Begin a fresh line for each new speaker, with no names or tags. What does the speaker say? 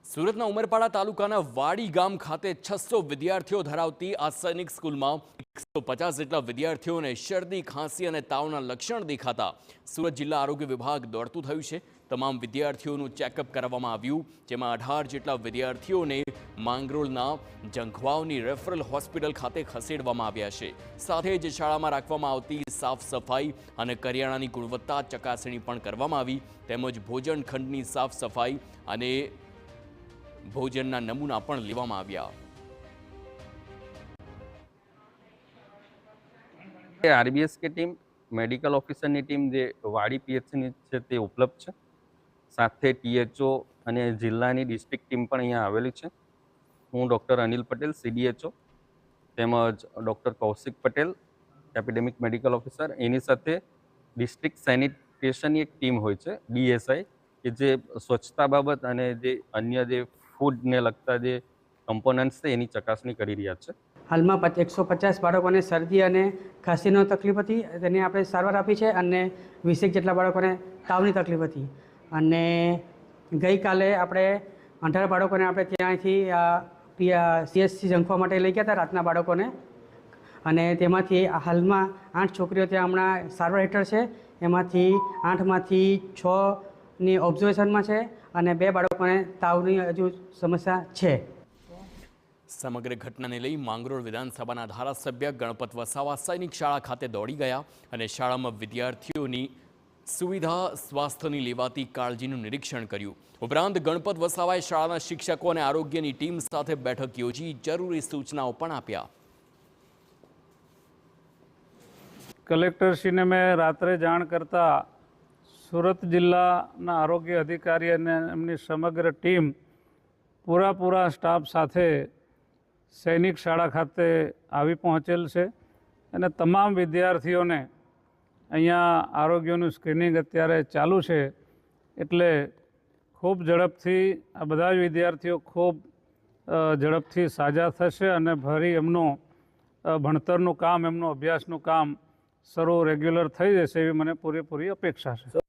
સુરતના ઉમરપાડા તાલુકાના વાડી ગામ ખાતે 600 વિદ્યાર્થીઓ ધરાવતી આ સૈનિક સ્કૂલમાં 150 જેટલા વિદ્યાર્થીઓને શરદી, ખાંસી અને તાવના લક્ષણ દેખાતા સુરત જિલ્લા આરોગ્ય વિભાગ દોડતું થયું છે। તમામ વિદ્યાર્થીઓનું ચેકઅપ કરવામાં આવ્યું, જેમાં 18 જેટલા વિદ્યાર્થીઓને માંગરોળના જંખવાવની રેફરલ હોસ્પિટલ ખાતે ખસેડવામાં આવ્યા છે। સાથે જ શાળામાં રાખવામાં આવતી સાફ સફાઈ અને કરિયાણાની ગુણવત્તા ચકાસણી પણ કરવામાં આવી, તેમજ ભોજન ખંડની સાફ સફાઈ અને ભોજનના નમૂના પણ લેવામાં આવ્યા।
आरबीएस की टीम मेडिकल ऑफिसर की टीम जे वाड़ी पीएचसी છે તે ઉપલબ્ધ છે। સાથે ટીએચઓ અને જિલ્લાની ડિસ્ટ્રિક્ટ ટીમ પણ અહીંયા આવેલી છે। હું ડૉક્ટર અનિલ પટેલ સીડીએચઓ તેમજ doctor Kaushik Patel epidemic medical officer, એની સાથે ડિસ્ટ્રિક્ટ સેનિટેશનની એક ટીમ હોય છે ડીએસઆઈ કે જે સ્વચ્છતા બાબત અને જે અન્ય જે ફૂડને લગતા જે કમ્પોનન્ટ્સ છે એની ચકાસણી કરી રહ્યા છે।
હાલમાં 150 બાળકોને શરદી અને ખાંસીનો તકલીફ હતી, તેને આપણે સારવાર આપી છે અને 20 જેટલા બાળકોને તાવની તકલીફ હતી અને ગઈકાલે આપણે 18 બાળકોને આપણે ત્યાંથી સીએચસી જંખવા માટે લઈ ગયા હતા રાતના બાળકોને, અને તેમાંથી હાલમાં 8 છોકરીઓ ત્યાં હમણાં સારવાર હેઠળ છે। એમાંથી 8માંથી 6ની ઓબ્ઝર્વેશનમાં છે અને 2 બાળકોને તાવની હજુ સમસ્યા છે।
સમગ્ર ઘટનાને લઈ માંગરોળ વિધાનસભાના ધારાસભ્ય ગણપત વસાવા સૈનિક શાળા ખાતે દોડી ગયા અને શાળામાં વિદ્યાર્થીઓની સુવિધા, સ્વાસ્થ્યની લેવાતી કાળજીનું નિરીક્ષણ કર્યું। ઉપરાંત ગણપત વસાવાએ શાળાના શિક્ષકો અને આરોગ્યની ટીમ સાથે બેઠક યોજી જરૂરી સૂચનાઓ પણ આપ્યા।
કલેક્ટરશ્રીને મેં રાત્રે જાણ કરતા સુરત જિલ્લાના આરોગ્ય અધિકારી અને એમની સમગ્ર ટીમ પૂરા સ્ટાફ સાથે સૈનિક શાળા ખાતે આવી પહોંચેલ છે અને તમામ વિદ્યાર્થીઓને અહીંયા આરોગ્યનું સ્ક્રીનિંગ અત્યારે ચાલુ છે, એટલે ખૂબ ઝડપથી આ બધા જ વિદ્યાર્થીઓ ખૂબ ઝડપથી સાજા થશે અને ફરી એમનું ભણતરનું કામ, એમનું અભ્યાસનું કામ શરૂ રેગ્યુલર થઈ જશે એવી મને પૂરેપૂરી અપેક્ષા છે।